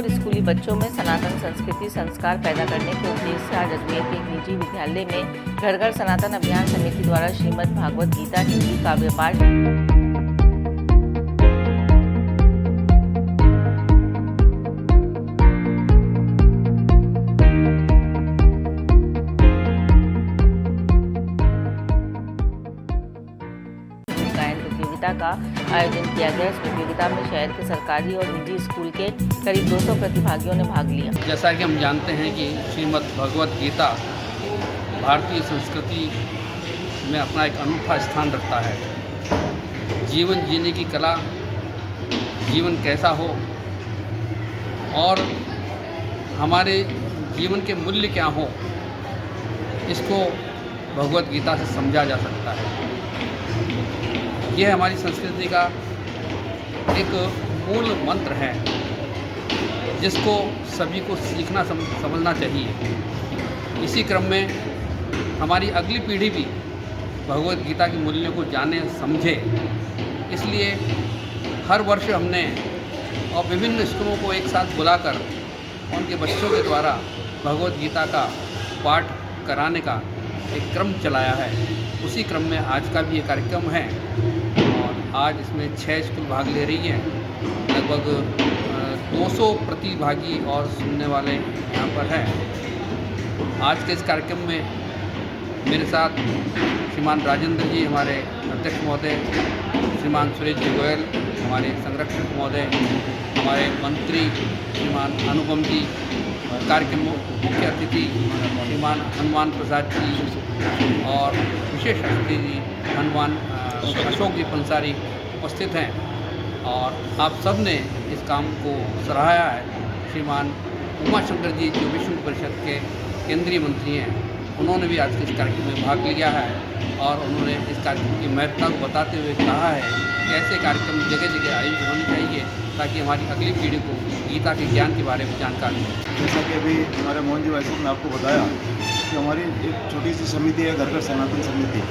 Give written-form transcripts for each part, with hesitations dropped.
और स्कूली बच्चों में सनातन संस्कृति संस्कार पैदा करने के उद्देश्य से आज अजमेर के एक निजी विद्यालय में घर घर सनातन अभियान समिति द्वारा श्रीमद् भागवत गीता हिंदी काव्य पाठ प्रतियोगिता का आयोजन किया गया। इस प्रतियोगिता में शहर के सरकारी और निजी स्कूल के करीब 200 प्रतिभागियों ने भाग लिया। जैसा कि हम जानते हैं कि श्रीमद् भगवत गीता भारतीय संस्कृति में अपना एक अनूठा स्थान रखता है। जीवन जीने की कला, जीवन कैसा हो और हमारे जीवन के मूल्य क्या हो, इसको भगवत गीता से समझा जा सकता है। यह हमारी संस्कृति का एक मूल मंत्र है जिसको सभी को सीखना समझना चाहिए। इसी क्रम में हमारी अगली पीढ़ी भी भगवत गीता के मूल्यों को जाने समझे, इसलिए हर वर्ष हमने और विभिन्न स्कूलों को एक साथ बुलाकर उनके बच्चों के द्वारा भगवत गीता का पाठ कराने का एक क्रम चलाया है। उसी क्रम में आज का भी ये कार्यक्रम है और आज इसमें 6 स्कूल भाग ले रही हैं। लगभग 200 प्रतिभागी और सुनने वाले यहाँ पर हैं। आज के इस कार्यक्रम में मेरे साथ श्रीमान राजेंद्र जी हमारे अध्यक्ष महोदय, श्रीमान सुरेश जी गोयल हमारे संरक्षक महोदय, हमारे मंत्री श्रीमान अनुपम जी, कार्यक्रम मुख्य अतिथि श्रीमान हनुमान प्रसाद जी और विशेष अतिथि जी हनुमान अशोक जी पंसारी उपस्थित हैं और आप सब ने इस काम को सराहा है। श्रीमान उमाशंकर जी जो विश्व परिषद के केंद्रीय मंत्री हैं, उन्होंने भी आज के इस कार्यक्रम में भाग लिया है और उन्होंने इस कार्यक्रम की महत्ता को बताते हुए कहा है कि ऐसे कार्यक्रम जगह जगह आयोजित होने चाहिए ताकि हमारी अगली पीढ़ी को गीता के ज्ञान के बारे में जानकारी मिले। जैसा कि अभी हमारे मोहन जी भाई साहब ने आपको बताया कि हमारी एक छोटी सी समिति है, घर घर सनातन समिति,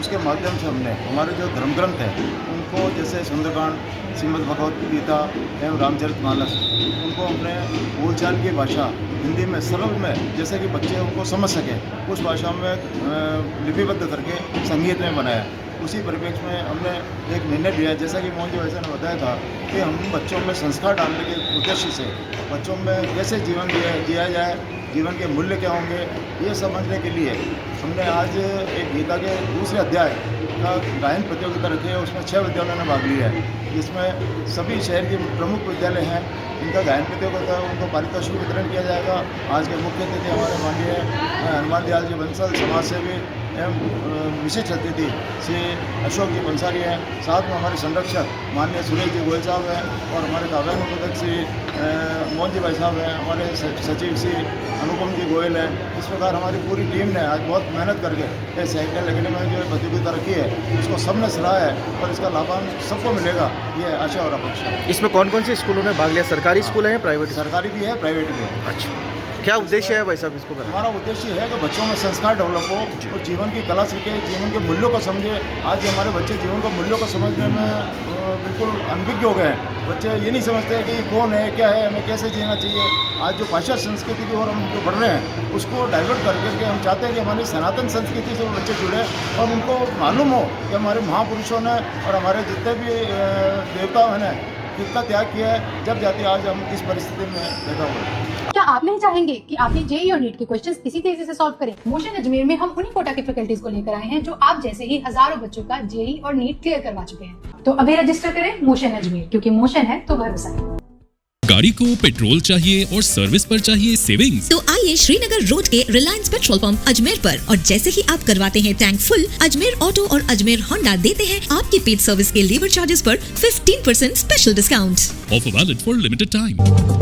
उसके माध्यम से हमने हमारे जो धर्म ग्रंथ हैं उनको, जैसे सुंदरकांड, श्रीमद् भगवत गीता एवं रामचरितमानस, उनको हमने बोलचाल की भाषा हिंदी में सरल में, जैसे कि बच्चे उनको समझ सकें, उस भाषा में लिपिबद्ध करके संगीत में बनाया। उसी परिप्रेक्ष्य में हमने एक निर्णय लिया, जैसा कि मोहन जी वैसे ने बताया था कि हम बच्चों में संस्कार डालने के उद्देश्य से बच्चों में कैसे जीवन जिया जाए, जीवन के मूल्य क्या होंगे, ये समझने के लिए हमने आज एक गीता के दूसरे अध्याय का गायन प्रतियोगिता रखी है। उसमें 6 विद्यालयों ने भाग लिया है, जिसमें सभी शहर के प्रमुख विद्यालय हैं, इनका गायन प्रतियोगिता है, उनको पारितोषिक वितरण किया जाएगा। आज के मुख्य अतिथि हमारे माननीय हनुमान दयाल जी बंसल, समाज सेवी एवं विशिष्ट अतिथि श्री अशोक जी पंसारी हैं। साथ में हमारे संरक्षक माननीय सुरेश जी गोयल साहब हैं और हमारे काव्यानुवादक श्री मोहन जी भाई साहब हैं, हमारे सचिव श्री अनुपम जी गोयल हैं। इस प्रकार हमारी पूरी टीम ने आज बहुत मेहनत करके ये साइकिल लगने में जो प्रतियोगिता रखी है उसको सबने सराहा है और इसका लाभांश सबको मिलेगा, ये आशा और अपेक्षा है। इसमें कौन कौन से स्कूलों ने भाग लिया? सरकारी स्कूल है या प्राइवेट? सरकारी भी है, प्राइवेट भी है। अच्छा, क्या उद्देश्य है भाई साहब इसको करना? हमारा उद्देश्य है कि बच्चों में संस्कार डेवलप हो और जीवन की कला सीखे, जीवन के मूल्यों को समझे। आज हमारे बच्चे जीवन के मूल्यों को समझने में बिल्कुल अनभिज्ञ हो गए हैं। बच्चे ये नहीं समझते कि कौन है, क्या है, हमें कैसे जीना चाहिए। आज जो पाश्चात्य संस्कृति की ओर हम जो बढ़ रहे हैं उसको डाइवर्ट करके हम चाहते हैं कि हमारी सनातन संस्कृति से वो बच्चे जुड़े और उनको मालूम हो कि हमारे महापुरुषों ने और हमारे जितने भी देवताओं ने कितना त्याग किया है, जब जाते आज हम इस परिस्थिति में बैठा हुआ है। क्या आप नहीं चाहेंगे कि आपने जेईई और नीट के क्वेश्चंस इसी तेजी से सॉल्व करें? मोशन अजमेर में हम उन्हीं कोटा की फैकल्टीज को लेकर आए हैं जो आप जैसे ही हजारों बच्चों का जेईई और नीट क्लियर करवा चुके हैं। तो अभी रजिस्टर करें मोशन अजमेर, क्योंकि मोशन है तो भरोसा है। गाड़ी को पेट्रोल चाहिए और सर्विस पर चाहिए सेविंग्स, तो आइए श्रीनगर रोड के रिलायंस पेट्रोल पंप अजमेर पर, और जैसे ही आप करवाते हैं टैंक फुल, अजमेर ऑटो और अजमेर होंडा देते हैं आपकी पेड सर्विस के लेबर चार्जेस पर 15% special discount. Offer valid for limited time.